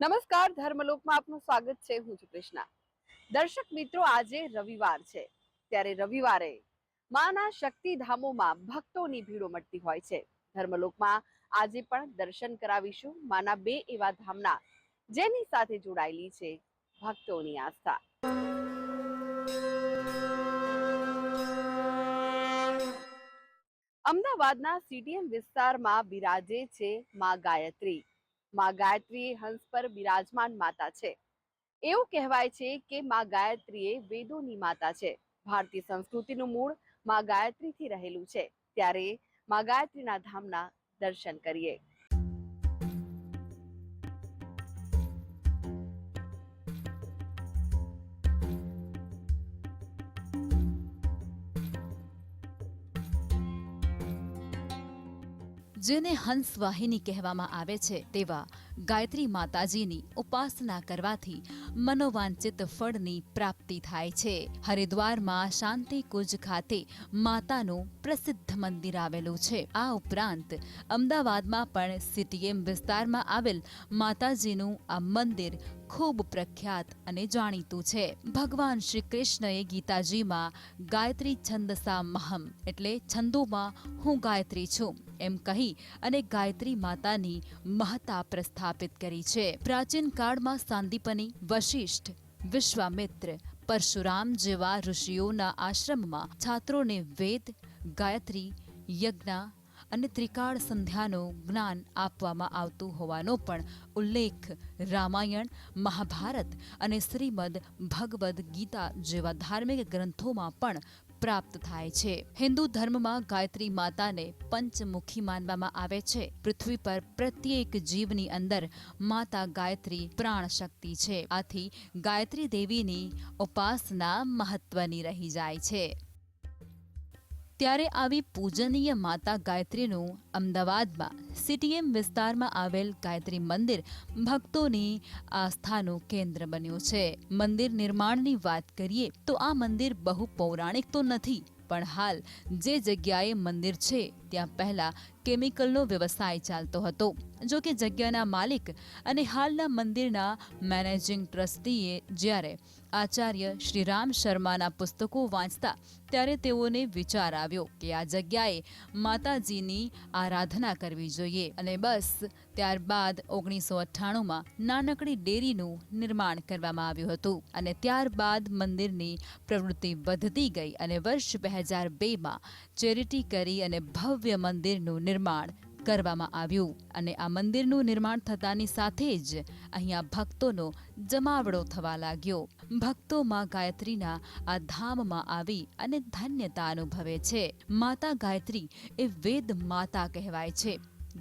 નમસ્કાર, ધર્મલોકમાં આપનું સ્વાગત છે. હું છું કૃષ્ણા. દર્શક મિત્રો, આજે રવિવાર છે, ત્યારે રવિવારે માના શક્તિધામોમાં ભક્તોની ભીડ ઉમટતી હોય છે. ધર્મલોકમાં આજે પણ દર્શન કરાવીશું માના બે એવા ધામના, જેની સાથે જોડાયેલી છે ભક્તોની આસ્થા. અમદાવાદના સીટીએમ વિસ્તારમાં બિરાજે છે માં ગાયત્રી. માં ગાયત્રી હંસ પર બિરાજમાન માતા છે. એવું કહેવાય છે કે માં ગાયત્રી એ વેદોની માતા છે. ભારતીય સંસ્કૃતિનું મૂળ માં ગાયત્રીથી રહેલું છે. ત્યારે માં ગાયત્રીના ધામના દર્શન કરીએ. જેને હંસ વાહિની કહેવામાં આવે છે તેવા ગાયત્રી માતાજીની ઉપાસના કરવાથી મનોવાંચિત ફળની પ્રાપ્તિ થાય છે. હરિદ્વારમાં શાંતિકુંજ ખાતે માતાનું પ્રસિદ્ધ મંદિર આવેલું છે. આ ઉપરાંત અમદાવાદમાં પણ સીટીએમ વિસ્તારમાં આવેલ માતાજીનું આ મંદિર ખૂબ પ્રખ્યાત અને જાણીતું છે. ભગવાન શ્રી કૃષ્ણએ ગીતાજીમાં ગાયત્રી છંદસા મહમ એટલે છંદોમાં હું ગાયત્રી છું એમ કહી અને ગાયત્રી માતાની મહત્તા પ્રસ્થાપિત કરી છે. પ્રાચીન કાળમાં સાંદીપની, વશિષ્ઠ, વિશ્વામિત્ર, પરશુરામ જેવા ઋષિઓના આશ્રમમાં છાત્રોને વેદ, ગાયત્રી, યજ્ઞ અને ત્રિકાળ સંધ્યાનું જ્ઞાન આપવામાં આવતું હોવાનો પણ ઉલ્લેખ રામાયણ, મહાભારત અને શ્રીમદ ભગવદ્ ગીતા જેવા ધાર્મિક ગ્રંથોમાં પણ પ્રાપ્ત થાય છે. હિન્દુ ધર્મમાં ગાયત્રી માતાને પંચમુખી માનવામાં આવે છે. પૃથ્વી પર પ્રત્યેક જીવની અંદર માતા ગાયત્રી પ્રાણ શક્તિ છે. આથી ગાયત્રી દેવીની ઉપાસના મહત્વની રહી જાય છે. ત્યારે આવી પૂજનીય માતા ગાયત્રીનું અમદાવાદમાં સીટીએમ વિસ્તારમાં આવેલ ગાયત્રી મંદિર ભક્તોની આસ્થાનું કેન્દ્ર બન્યું છે. મંદિર નિર્માણની વાત કરીએ તો આ મંદિર બહુ પૌરાણિક તો નથી, પણ હાલ જે જગ્યાએ મંદિર છે ત્યાં પહેલા કેમિકલનો વ્યવસાય ચાલતો હતો. જો કે જગ્યાના માલિક અને હાલના મંદિરના મેનેજિંગ ટ્રસ્ટીએ જ્યારે આચાર્ય શ્રીરામ શર્માના પુસ્તકો વાંચતા ત્યારે તેઓને વિચાર આવ્યો કે આ જગ્યાએ માતાજીની આરાધના કરવી જોઈએ અને બસ ત્યારબાદ 1998માં નાનકડી ડેરીનું નિર્માણ કરવામાં આવ્યું હતું અને ત્યારબાદ મંદિરની પ્રવૃત્તિ વધતી ગઈ અને વર્ષ 2002માં ચેરિટી કરી અને ભવ્ય મંદિરનું નિર્માણ કરવામાં આવ્યું અને આ મંદિરનું નિર્માણ થતાની સાથે જ અહીંયા ભક્તોનો જમાવડો થવા લાગ્યો. ભક્તો માં ગાયત્રીના આ ધામમાં આવી અને ધન્યતા અનુભવે છે. માતા ગાયત્રી એ વેદ માતા કહેવાય છે,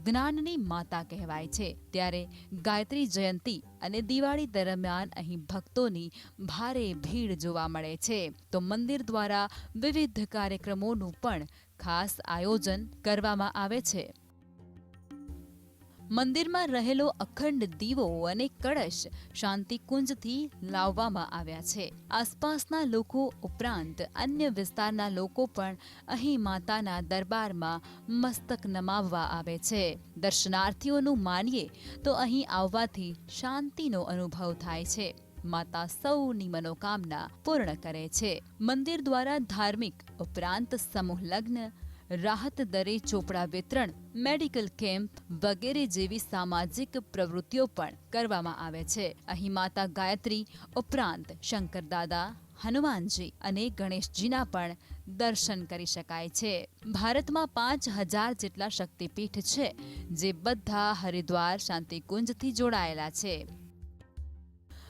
જ્ઞાનની માતા કહેવાય છે. ત્યારે ગાયત્રી જયંતી અને દિવાળી દરમિયાન અહીં ભક્તોની ભારે ભીડ જોવા મળે છે. તો મંદિર દ્વારા વિવિધ કાર્યક્રમોનું પણ ખાસ આયોજન કરવામાં આવે છે. મંદિરમાં રહેલો અખંડ દીવો અને કળશ શાંતિકુંજથી લાવવામાં આવ્યા છે. આસપાસના લોકો ઉપરાંત અન્ય વિસ્તારના લોકો પણ અહીં માતાના દરબારમાં મસ્તક નમાવવા આવે છે. દર્શનાર્થીઓનું માનીએ તો અહીં આવવાથી શાંતિનો અનુભવ થાય છે. માતા સૌની મનોકામના પૂર્ણ કરે છે. મંદિર દ્વારા ધાર્મિક ઉપરાંત સમૂહ લગ્ન, રાહત દરે ચોપડા વિતરણ, મેડિકલ કેમ્પ વગેરે જેવી સામાજિક પ્રવૃત્તિઓ પણ કરવામાં આવે છે. અહીં માતા ગાયત્રી ઉપરાંત શંકરદાદા, હનુમાનજી અને ગણેશજીના પણ દર્શન કરી શકાય છે. ભારતમાં 5000 જેટલા શક્તિપીઠ છે, જે બધા હરિદ્વાર શાંતિકુંજથી જોડાયેલા છે.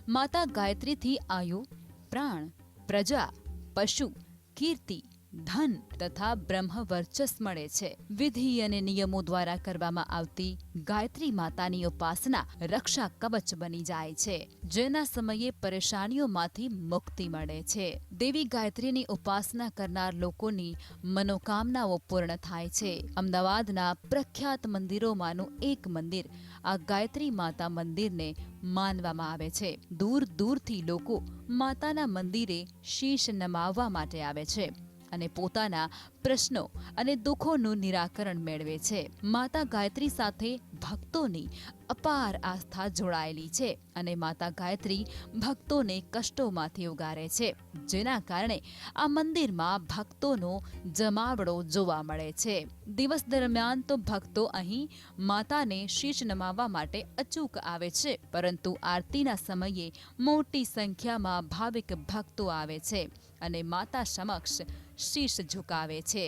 માતા ગાયત્રીથી આયુ, પ્રાણ, પ્રજા, પશુ, કીર્તિ, ધન તથા બ્રહ્મ વર્ચસ મળે છે. વિધિ અને નિયમો દ્વારા કરવામાં આવતી ગાયત્રી માતાની ઉપાસના રક્ષા કવચ બની જાય છે, જેના સમયે પરેશાનીઓમાંથી મુક્તિ મળે છે. દેવી ગાયત્રીની ઉપાસના કરનાર લોકોની મનોકામનાઓ પૂર્ણ થાય છે. અમદાવાદના પ્રખ્યાત મંદિરોમાંનું એક મંદિર આ ગાયત્રી માતા મંદિરને માનવામાં આવે છે. દૂર દૂરથી લોકો માતાના મંદિરે શીશ નમાવવા માટે આવે છે અને પોતાના પ્રશ્નો અને દુઃખોનું નિરાકરણ મેળવે છે. માતા ગાયત્રી સાથે ભક્તોની અપાર આસ્થા જોડાયેલી છે અને માતા ગાયત્રી ભક્તોને કષ્ટોમાંથી ઉગારે છે, જેના કારણે આ મંદિરમાં ભક્તોનો જમાવડો જોવા મળે છે. દિવસ દરમિયાન તો ભક્તો અહીં માતાને શીશ નમાવવા માટે અચૂક આવે છે, પરંતુ આરતીના સમયે મોટી સંખ્યામાં ભાવિક ભક્તો આવે છે અને માતા સમક્ષ શીશ ઝુકાવે છે.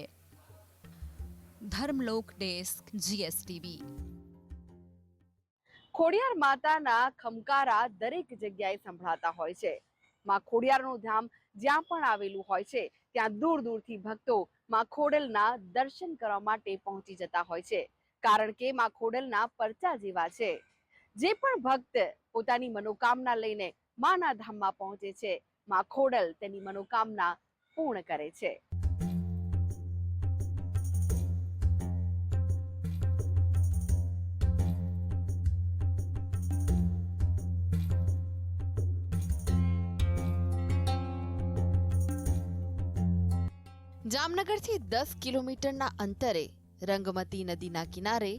Dharmalok desk, GSTV. ખોડિયાર માતાના ખમકારા દરેક જગ્યાએ સંભળાતા હોય છે. માં ખોડિયારનું ધામ જ્યાં પણ આવેલું હોય છે ત્યાં દૂર દૂરથી ભક્તો માં ખોડલના દર્શન કરવા માટે પહોંચી જતા હોય છે, કારણ કે માં ખોડલના પરચા જેવા છે. જે પણ ભક્ત પોતાની મનોકામના લઈને માના ધામમાં પહોંચે છે, માં ખોડલ તેની મનોકામના પૂર્ણ કરે છે. જામનગરથી 10 કિલોમીટરના અંતરે રંગમતી નદીના કિનારે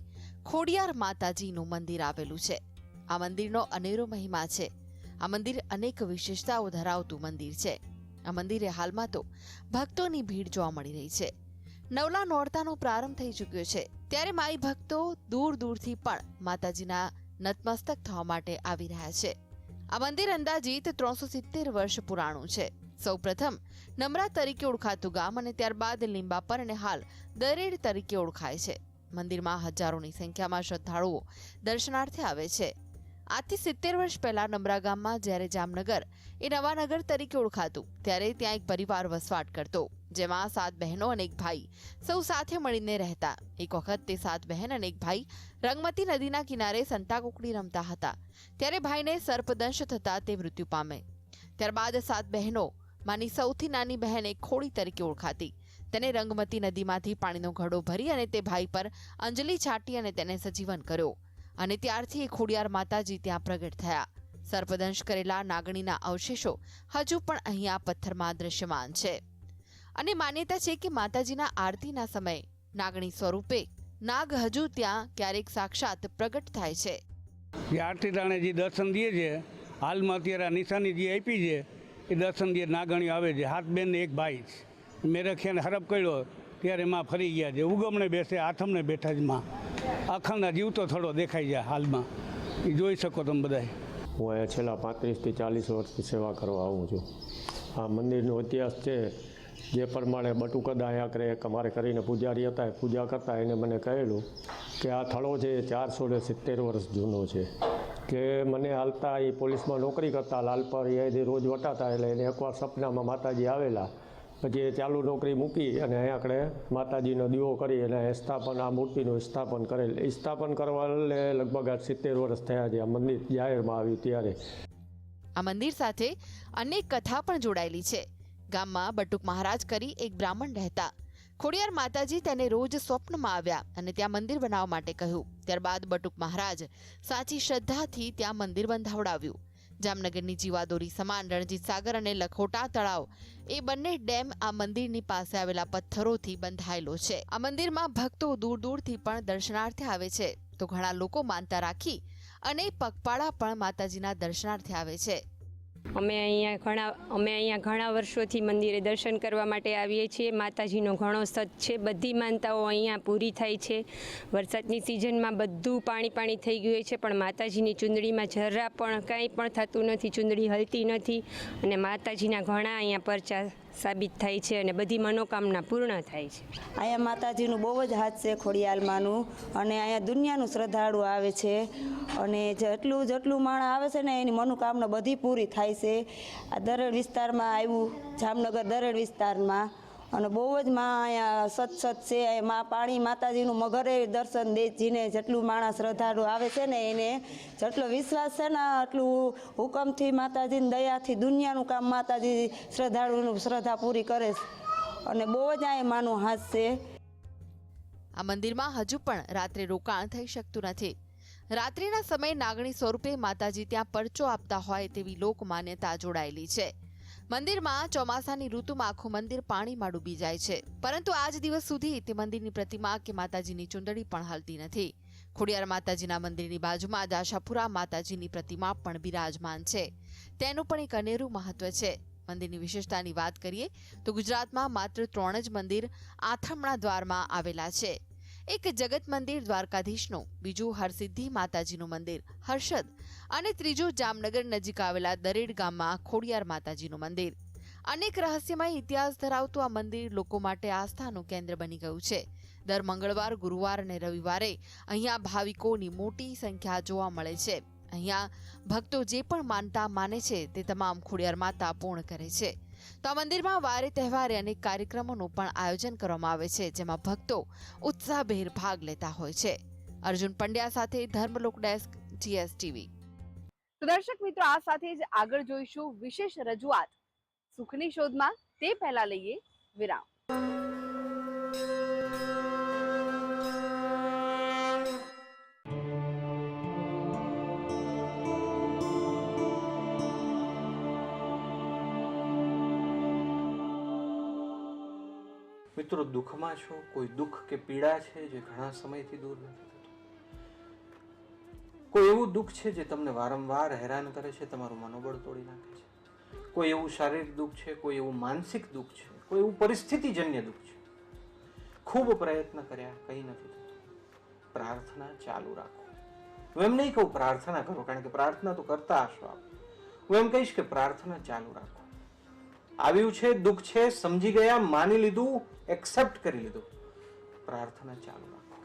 ખોડિયાર માતાજીનું મંદિર આવેલું છે. આ મંદિરનો અનેરો મહિમા છે. આ મંદિર અનેક વિશેષતાઓ ધરાવતું મંદિર છે. આ મંદિરે હાલમાં તો ભક્તોની ભીડ જોવા મળી રહી છે. નવલા નોરતાનો પ્રારંભ થઈ ચૂક્યો છે, ત્યારે માઈ ભક્તો દૂર દૂરથી પણ માતાજીના નતમસ્તક થવા માટે આવી રહ્યા છે. આ મંદિર અંદાજિત 370 વર્ષ પુરાણું છે. સૌપ્રથમ નમરા તરીકે ઓળખાતું ગામ અને ત્યારબાદ લીંબાપર અને હાલ દરેડ તરીકે ઓળખાય છે. મંદિરમાં હજારોની સંખ્યામાં શ્રદ્ધાળુઓ દર્શનાર્થે આવે છે. આજથી 70 વર્ષ પહેલા નમરા ગામમાં જ્યારે જામનગર એ નવાનગર તરીકે ઓળખાતું, ત્યારે ત્યાં એક પરિવાર વસવાટ કરતો, જેમાં 7 બહેનો અને 1 ભાઈ સૌ સાથે મળીને રહેતા. એક વખત તે 7 બહેન અને 1 ભાઈ રંગમતી નદીના કિનારે સંતાકુકડી રમતા હતા, ત્યારે ભાઈને સર્પદંશ થતા તે મૃત્યુ પામે. ત્યારબાદ 7 બહેનો માની સૌથી નાની બહેન એક ખોડી તરીકે ઓળખાતી, તેને રંગમતી નદીમાંથી પાણીનો ઘડો ભરી અને તે ભાઈ પર અંજલિ છાંટી અને તેને સજીવન કર્યો. અને ત્યારથી એ ખોડિયાર માતાજી ત્યાં પ્રગટ થયા. સર્પદંશ કરેલા નાગણીના અવશેષો હજુ પણ અહીં આ પથ્થરમાં દ્રશ્યમાન છે. અને માન્યતા છે કે માતાજીના આરતીના સમયે નાગણી સ્વરૂપે નાગ હજુ ત્યાં ક્યારેક સાક્ષાત પ્રગટ થાય છે. જે આરતી ટાણે જે દર્શન દે છે, હાલમાં અત્યારે નિશાની જે આપી છે એ દર્શન દે નાગણીઓ આવે છે. 7 બેન ને 1 ભાઈ છે. મેરખિયાને હરપ કર્યો ત્યારે માં ફરી ગયા છે. ઉગમણે બેસે આથમને બેઠા જ માં અખંડ જીવતો થોડો દેખાઈ જાય. હાલમાં એ જોઈ શકો તમે બધા. હું અહીંયા છેલ્લા 35 થી 40 વર્ષથી સેવા કરવા આવું છું. આ મંદિરનો ઇતિહાસ છે જે પ્રમાણે બટુકદા અહીંયા કરે અમારે કરીને પૂજારી હતા, પૂજા કરતા એને મને કહેલું કે આ થળો છે 470 વર્ષ જૂનો છે. કે મને હાલતા એ પોલીસમાં નોકરી કરતા લાલપર અહીંયાથી રોજ વટાતા, એટલે એને એકવાર સપનામાં માતાજી આવેલા. પછી એ ચાલુ નોકરી મૂકી અને અહીંયા આગળ માતાજીનો દીવો કરી અને સ્થાપન આ મૂર્તિનું સ્થાપન કરેલ. સ્થાપન કરવા લગભગ 70 વર્ષ થયા છે. આ મંદિર જાહેરમાં આવ્યું ત્યારે. આ મંદિર સાથે અનેક કથા પણ જોડાયેલી છે. ગામમાં બટુક મહારાજ કરી એક બ્રાહ્મણ રહેતા. ખોડિયાર માતાજી તેને રોજ સ્વપ્નમાં આવ્યા અને ત્યાં મંદિર બનાવવા માટે કહ્યું. ત્યારબાદ બટુક મહારાજ સાચી શ્રદ્ધાથી ત્યાં મંદિર બંધાવડાવ્યું. જામનગરની જીવાદોરી સમાન રણજીત સાગર અને લખોટા તળાવ એ બંને ડેમ આ મંદિરની પાસે આવેલા પથ્થરોથી બંધાયેલો છે. આ મંદિરમાં ભક્તો દૂર દૂરથી પણ દર્શનાર્થે આવે છે, તો ઘણા લોકો માનતા રાખી અને પગપાળા પણ માતાજીના દર્શનાર્થે આવે છે. અમે અહીંયા ઘણા વર્ષોથી મંદિરે દર્શન કરવા માટે આવીએ છીએ. માતાજીનો ઘણો સત છે. બધી માનતાઓ અહીંયા પૂરી થાય છે. વરસાદની સિઝનમાં બધું પાણી થઈ ગયું છે, પણ માતાજીની ચૂંદડીમાં જરા પણ કાંઈ પણ થતું નથી. ચૂંદડી હલતી નથી અને માતાજીના ઘણા અહીંયા પરચા સાબિત થાય છે અને બધી મનોકામના પૂર્ણ થાય છે. અહીંયા માતાજીનું બહુ જ હાથ છે ખોડિયાલમાંનું, અને અહીંયા દુનિયાનું શ્રદ્ધાળુ આવે છે અને જેટલું માણસ આવે છે ને એની મનોકામના બધી પૂરી થાય છે. આ દરેડ વિસ્તારમાં આવ્યું, જામનગર દરેડ વિસ્તારમાં, અને બહુ જ માં અહીંયા સત છે. માં પાણી માતાજીનું મગરે દર્શન દે. જીને જેટલું માણસ શ્રદ્ધાળુ આવે છે ને એને જેટલો વિશ્વાસ છે ને એટલું હુકમથી માતાજીની દયાથી દુનિયાનું કામ માતાજી શ્રદ્ધાળુનું શ્રદ્ધા પૂરી કરે છે અને બહુ જ અહીંયા માનું હાથ છે. આ મંદિરમાં હજુ પણ રાત્રે રોકાણ થઈ શકતું નથી. રાત્રિના સમયે નાગણી સ્વરૂપે માતાજી ત્યાં પરચો આપતા હોય તેવી લોક માન્યતા જોડાયેલી છે. મંદિરમાં ચોમાસાની ઋતુમાં આખું મંદિર પાણીમાં ડૂબી જાય છે, પરંતુ આજ દિવસ સુધી તે મંદિરની પ્રતિમા કે માતાજીની ચુંદડી પણ હાલતી નથી. ખોડિયાર માતાજીના મંદિરની બાજુમાં જ આશાપુરા માતાજીની પ્રતિમા પણ બિરાજમાન છે. તેનું પણ એક અનેરું મહત્વ છે. મંદિરની વિશેષતાની વાત કરીએ તો ગુજરાતમાં માત્ર 3 જ મંદિર આથમણા દ્વારમાં આવેલા છે. એક જગત મંદિર દ્વારકાધીશનું, બીજું હરસિદ્ધિ માતાજીનું મંદિર હર્ષદ અને ત્રીજું જામનગર નજીક આવેલા દરેડ ગામમાં ખોડિયાર માતાજીનું મંદિર. અનેક રહસ્યમય ઇતિહાસ ધરાવતું આ મંદિર લોકો માટે આસ્થાનું કેન્દ્ર બની ગયું છે. દર મંગળવાર, ગુરુવાર અને રવિવારે અહીંયા ભાવિકોની મોટી સંખ્યા જોવા મળે છે. અહીંયા ભક્તો જે પણ માનતા માને છે તે તમામ ખોડિયાર માતા પૂર્ણ કરે છે. તો આ મંદિરમાં વારે તહેવારે અનેક કાર્યક્રમોનું પણ આયોજન કરવામાં આવે છે, જેમાં ભક્તો ઉત્સાહભેર ભાગ લેતા હોય છે. અર્જુન પંડ્યા સાથે ધર્મલોક ડેસ્ક, GSTV. તો દર્શક મિત્રો, આ સાથે જ આગળ જોઈશું વિશેષ રજૂઆત સુખની શોધમાં. તે પહેલા લઈએ વિરામ. મિત્રો, દુઃખમાં છો, કોઈ દુઃખ કે પીડા છે જે ઘણા સમયથી દૂર નથી થતું. કોઈ એવું દુઃખ છે જે તમને વારંવાર હેરાન કરે છે, તમારું મનોબળ તોડી નાખે છે. કોઈ એવું શારીરિક દુઃખ છે, કોઈ એવું માનસિક દુઃખ છે, કોઈ એવું પરિસ્થિતિજન્ય દુઃખ છે. ખૂબ પ્રયત્ન કર્યા, કંઈ નથી થતું. પ્રાર્થના ચાલુ રાખો. હું એમ નહીં કહું પ્રાર્થના કરો, કારણ કે પ્રાર્થના તો કરતા હશો આપ. હું એમ કહીશ કે પ્રાર્થના ચાલુ રાખો. આવ્યું છે, દુઃખ છે, સમજી ગયા, માની લીધું, એક્સેપ્ટ કરી લીધું. પ્રાર્થના ચાલુ રાખો.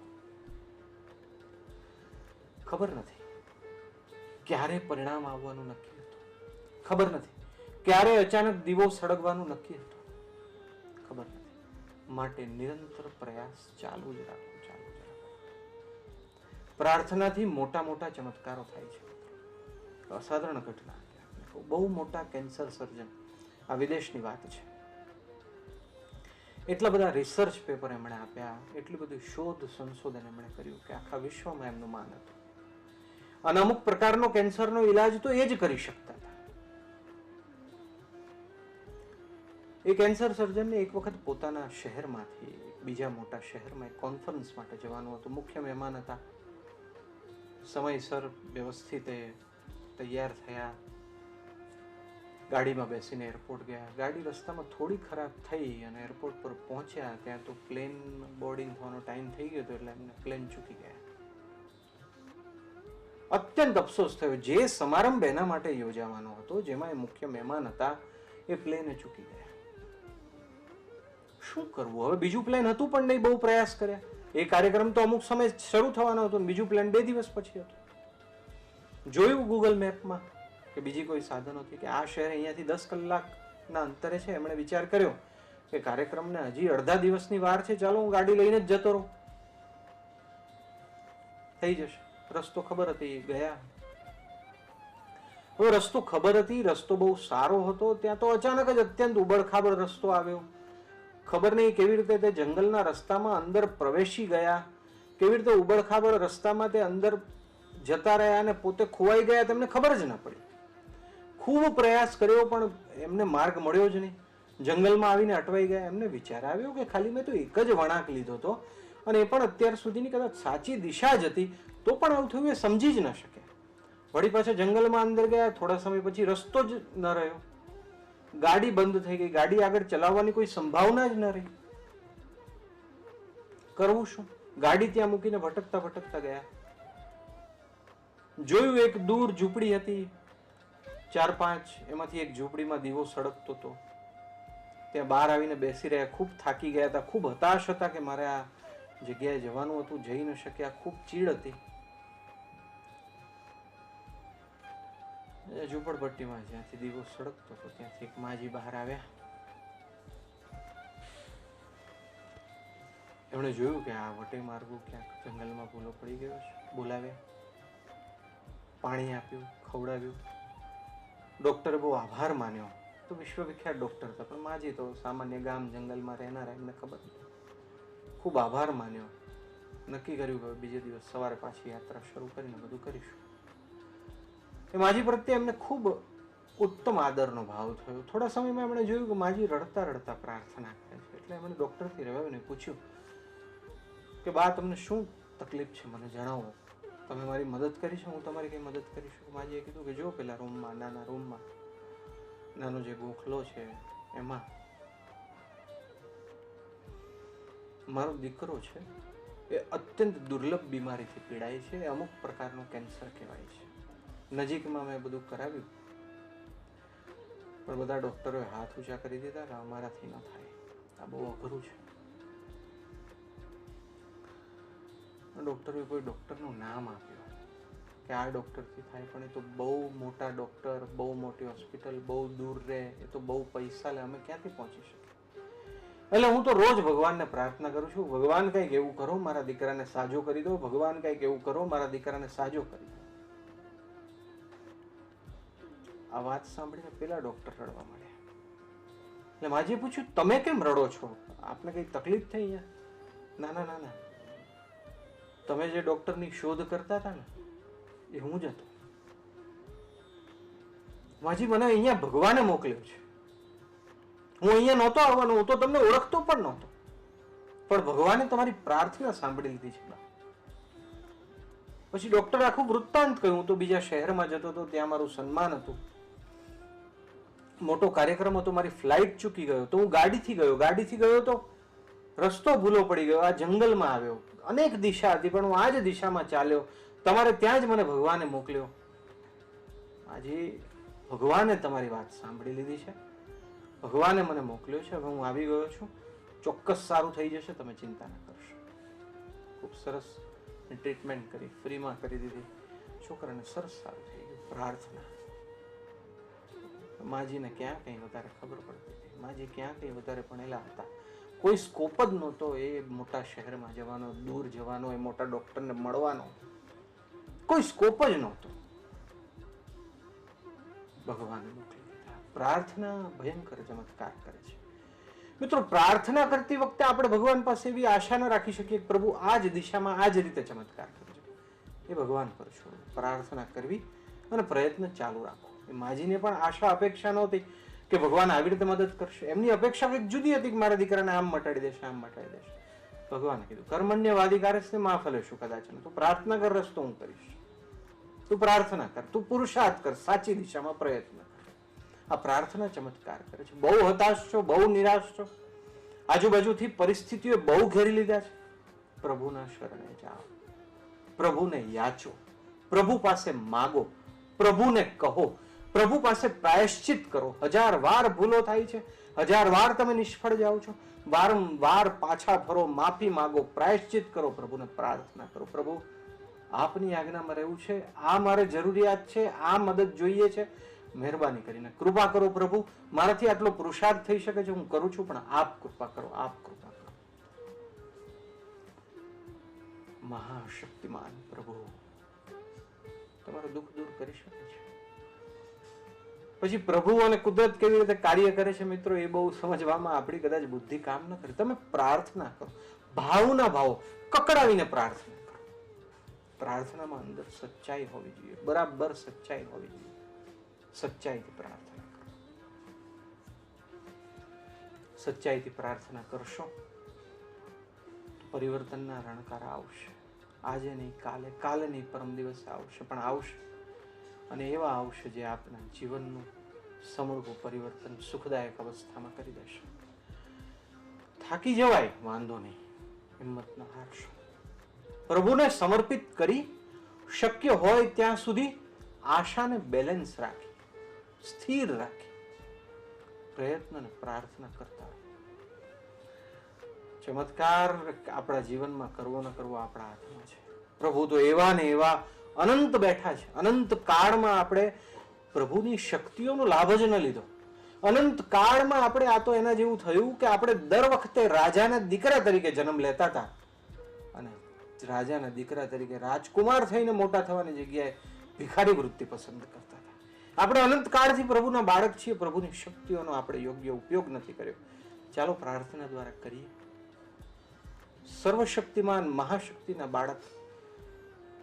ખબર નથી ક્યારે પરિણામ આવવાનું નક્કી હતું. ખબર નથી ક્યારે અચાનક દીવો સળગવાનું નક્કી હતું. ખબર નથી. માટે નિરંતર પ્રયાસ ચાલુ જ રાખો, ચાલુ જ રાખો. પ્રાર્થનાથી મોટા મોટા ચમત્કારો થાય છે. અસાધારણ ઘટના. બહુ મોટા કેન્સર સર્જન, આ વિદેશની વાત છે, એટલા બધા રિસર્ચ પેપર એમણે આપ્યા, એટલી બધી શોધ સંશોધન એમણે કર્યું કે આખા વિશ્વમાં એમનું માન હતું. અને અમુક પ્રકારનો કેન્સરનો ઈલાજ તો એ જ કરી શકતા હતા. એ કેન્સર સર્જનને એક વખત પોતાના શહેરમાંથી બીજા મોટા શહેરમાં એક કોન્ફરન્સ માટે જવાનું હતું. મુખ્ય મહેમાન હતા. સમયસર વ્યવસ્થિત તૈયાર થયા, ગાડીમાં બેસીને એરપોર્ટ ગયા. ગાડી રસ્તામાં થોડી ખરાબ થઈ અને એરપોર્ટ પર પહોંચ્યા ત્યાં તો પ્લેન બોર્ડિંગ થવાનો ટાઈમ થઈ ગયો હતો, એટલે એમને પ્લેન ચૂકી ગયા. અત્યંત અફસોસ થયો. જે સમારંભ એના માટે યોજાવાનો હતો, જેમાં એ મુખ્ય મહેમાન હતા, એ પ્લેને ચૂકી ગયા. શું કરવું હવે? બીજું પ્લેન હતું પણ નહીં. બહુ પ્રયાસ કર્યા. એ કાર્યક્રમ તો અમુક સમય શરૂ થવાનો હતો, બીજું પ્લેન 2 દિવસ પછી હતું. જોયું ગૂગલ મેપમાં કે બીજી કોઈ સાધન નથી, કે આ શહેર અહીંયાથી 10 કલાકના અંતરે છે. એમણે વિચાર કર્યો કે કાર્યક્રમને હજી અડધા દિવસની વાર છે, ચાલો હું ગાડી લઈને જ જતો રહું, થઈ જશે. રસ્તો ખબર હતી, ગયા. હવે રસ્તો ખબર હતી, રસ્તો બહુ સારો હતો, ત્યાં તો અચાનક જ અત્યંત ઉબડખાબડ રસ્તો આવ્યો. ખબર નહીં કેવી રીતે તે જંગલના રસ્તામાં અંદર પ્રવેશી ગયા, કેવી રીતે ઉબડખાબડ રસ્તામાં તે અંદર જતા રહ્યા અને પોતે ખોવાઈ ગયા, તેમને ખબર જ ના પડી. ખૂબ પ્રયાસ કર્યો પણ એમને માર્ગ મળ્યો જ નહીં. જંગલમાં આવીને અટવાઈ ગયા. એમને વિચાર આવ્યો કે ખાલી મેં તો એક જ વળાંક લીધો હતો, અને એ પણ અત્યાર સુધીની કદાચ સાચી દિશા જ હતી, તો પણ આવું થયું એ સમજી જ ન શક્યા. વળી પાછા જંગલમાં અંદર ગયા. થોડા સમય પછી રસ્તો જ ન રહ્યો, ગાડી બંધ થઈ ગઈ, ગાડી આગળ ચલાવવાની કોઈ સંભાવના જ ન રહી. કરવું શું? ગાડી ત્યાં મૂકીને ભટકતા ભટકતા ગયા. જોયું એક દૂર ઝૂંપડી હતી, 4-5, એમાંથી એક ઝૂંપડીમાં દીવો સળગતો હતો. ત્યાં બહાર આવીને બેસી રહ્યા. ખૂબ થાકી ગયા હતા, ખૂબ હતાશ હતા કે મારે આ જગ્યાએ જવાનું હતું, જઈ ન શક્યા. ખૂબ ચીડ હતી. ઝૂંપડપટ્ટીમાં જ્યાંથી દીવો સળગતો હતો ત્યાંથી એક માજી બહાર આવ્યા. એમણે જોયું કે આ વટે માર્ગો ક્યાંક જંગલમાં ભૂલો પડી ગયો છે. બોલાવ્યા, પાણી આપ્યું, ખવડાવ્યું. ડોક્ટરે બહુ આભાર માન્યો. તો વિશ્વવિખ્યાત ડોક્ટર હતા, પણ માજી તો સામાન્ય ગામ જંગલમાં રહેનારા, એમને ખબર નથી. ખૂબ આભાર માન્યો. નક્કી કર્યું કે બીજે દિવસ સવારે પાછી યાત્રા શરૂ કરીને બધું કરીશું. એ માજી પ્રત્યે એમને ખૂબ ઉત્તમ આદરનો ભાવ થયો. થોડા સમયમાં એમણે જોયું કે માજી રડતા રડતા પ્રાર્થના કરે છે. એટલે એમણે ડૉક્ટરથી રવાવીને પૂછ્યું કે બા, તમને શું તકલીફ છે, મને જણાવો, તમે મારી મદદ કરી છે, હું તમારી કઈ મદદ કરી શકું? માજીએ કીધું કે જો પેલા રૂમમાં, નાના રૂમમાં નાનો જે ગોખલો છે એમાં મારો દીકરો છે, એ અત્યંત દુર્લભ બીમારીથી પીડાય છે. એ અમુક પ્રકારનું કેન્સર કહેવાય છે. નજીકમાં મેં બધું કરાવ્યું, પણ બધા ડૉક્ટરોએ હાથ ઊંચા કરી દીધા કે અમારાથી ન થાય, આ બહુ અઘરું છે. ડૉક્ટરોએ કોઈ ડૉક્ટરનું નામ આપ્યું કે આ ડૉક્ટરથી થાય, પણ એ તો બહુ મોટા ડૉક્ટર, બહુ મોટી હોસ્પિટલ, બહુ દૂર રહે, એ તો બહુ પૈસા લે, અમે ક્યાંથી પહોંચી શકીએ? એટલે હું તો રોજ ભગવાનને પ્રાર્થના કરું છું, ભગવાન કંઈક એવું કરો, મારા દીકરાને સાજો કરી દો, ભગવાન કંઈક એવું કરો, મારા દીકરાને સાજો કરી દો. આ વાત સાંભળીને પેલા ડૉક્ટર રડવા માંડ્યા. એટલે માજીએ પૂછ્યું, તમે કેમ રડો છો? આપને કઈ તકલીફ થઈ અહીંયા? ના ના ના ના, તમે જે ડૉક્ટરની શોધ કરતા હતા ને, એ હું જ હતો. માજી, મને અહીંયા ભગવાને મોકલ્યો છે. હું અહીંયા નહોતો આવવાનો, હું તો તમને ઓળખતો પણ નહોતો, પણ ભગવાને તમારી પ્રાર્થના સાંભળી લીધી છે. પછી ડોક્ટરે આખું વૃત્તાંત કહ્યું. હું તો બીજા શહેરમાં જતો હતો, ત્યાં મારું સન્માન હતું, મોટો કાર્યક્રમ હતો, મારી ફ્લાઇટ ચૂકી ગયો તો હું ગાડીથી ગયો તો રસ્તો ભૂલો પડી ગયો, આ જંગલમાં આવ્યો, અનેક દિશા હતી પણ હું આ જ દિશામાં ચાલ્યો, તમારે ત્યાં જ મને ભગવાને મોકલ્યો. આજે ભગવાને તમારી વાત સાંભળી લીધી છે, ભગવાને મને મોકલ્યો છે, હવે હું આવી ગયો છું, ચોક્કસ સારું થઈ જશે, તમે ચિંતા ન કરશો. ખૂબ સરસ ટ્રીટમેન્ટ કરી, ફ્રીમાં કરી દીધી, છોકરાને સરસ સારું થઈ ગયું. પ્રાર્થના. માજીને ક્યાં કંઈ વધારે ખબર પડતી હતી, માજી ક્યાં કંઈ વધારે ભણેલા હતા, કોઈ સ્કોપ જ નહોતો એ મોટા શહેરમાં જવાનો, દૂર જવાનો, એ મોટા ડોક્ટરને મળવાનો, કોઈ સ્કોપ જ નહોતો. ભગવાને મોકલી દીધા. પ્રાર્થના ભયંકર ચમત્કાર કરે છે. મિત્રો, પ્રાર્થના કરતી વખતે આપણે ભગવાન પાસે એવી આશા ન રાખી શકીએ કે પ્રભુ આ જ દિશામાં આ જ રીતે ચમત્કાર કરજો. એ ભગવાન પર છોડો. પ્રાર્થના કરવી અને પ્રયત્ન ચાલુ રાખો. એ માજીને પણ આશા અપેક્ષા નહોતી કે ભગવાન આવી રીતે મદદ કરશે. એમની અપેક્ષા કંઈક જુદી હતી કે મારા દીકરાને આમ મટાડી દેશે, આમ મટાડી દેશે. ભગવાને કીધું, કર્મણ્યવાધિકારસ્તે મા ફલેષુ કદાચન, તું પ્રાર્થના કર, રસ્તો હું કરીશ. તું પ્રાર્થના કર, તું પુરુષાર્થ કર, સાચી દિશામાં પ્રયત્ન કર. આ પ્રાર્થના ચમત્કાર કરે છે. બહુ હતાશ છો, બહુ નિરાશ છો, આજુબાજુથી પરિસ્થિતિઓ બહુ ઘેરી લીધા છે, પ્રભુના શરણે જાઓ, પ્રભુને યાચો, પ્રભુ પાસે માગો, પ્રભુને કહો, પ્રભુ પાસે પ્રાયશ્ચિત કરો. 1000 વાર ભૂલો થાય છે, 1000 વાર તમે નિષ્ફળ જાઓ છો, વારંવાર પાછા ફરો, માફી માંગો, પ્રાયશ્ચિત કરો, પ્રભુને પ્રાર્થના કરો, પ્રભુ આપની આજ્ઞામાં રહેવું છે, આ મારે જરૂરિયાત છે, આ મદદ જોઈએ છે, મહેરબાની કરીને કૃપા કરો પ્રભુ, મારાથી આટલો પુરુષાર્થ થઈ શકે છે, હું કરું છું, પણ આપ કૃપા કરો, આપ કૃપા કરો. મહાશક્તિમાન પ્રભુ તમારું દુઃખ દૂર કરી શકે છે. પછી પ્રભુ અને કુદરત કેવી રીતે કાર્ય કરે છે મિત્રો, એ બહુ સમજવામાં આપણી કદાચ બુદ્ધિ કામ ન કરે. તમે પ્રાર્થના કરો, ભાવના ભાવો, કકડાવીને પ્રાર્થના કરો. પ્રાર્થનામાં અંદર સચ્ચાઈ હોવી જોઈએ, બરાબર સચ્ચાઈ હોવી જોઈએ. સચ્ચાઈથી પ્રાર્થના કરો. સચ્ચાઈથી પ્રાર્થના કરશો તો પરિવર્તનના રણકારા આવશે. આજે નહીં કાલે, કાલે નહીં પરમ દિવસે આવશે, પણ આવશે. અને એવા આવશે જે આપના જીવનનું સમૂળભૂત પરિવર્તન સુખદાયક અવસ્થામાં કરી દેશે. થાકી જવાય, વાંધો નહીં, હિંમત ન હારશો. પ્રભુને સમર્પિત કરી શક્ય હોય ત્યાં સુધી આશાને બેલેન્સ રાખી, સ્થિર રાખી, પ્રયત્ન અને પ્રાર્થના કરતા ચમત્કાર આપણા જીવનમાં કરવો ન કરવો આપણા હાથમાં છે. પ્રભુ તો એવા ને એવા અનંત બેઠા છે. અનંત કાળમાં આપણે પ્રભુની શક્તિઓનો લાભ જ ન લીધો. અનંત કાળમાં આપણે આ તો એના જેવું થયું કે આપણે દર વખતે રાજાના દીકરા તરીકે જન્મ લેતા હતા અને રાજાના દીકરા તરીકે રાજકુમાર થઈને મોટા થવાની જગ્યાએ ભિખારી વૃત્તિ પસંદ કરતા હતા. આપણે અનંત કાળથી પ્રભુના બાળક છીએ, પ્રભુની શક્તિઓનો આપણે યોગ્ય ઉપયોગ નથી કર્યો. ચાલો પ્રાર્થના દ્વારા કરીએ. સર્વશક્તિમાન મહાશક્તિના બાળક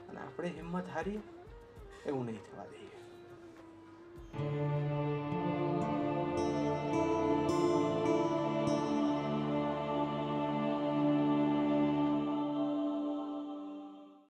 અને આપણે હિંમત હારીએ એવું નહીં થવા દઈએ.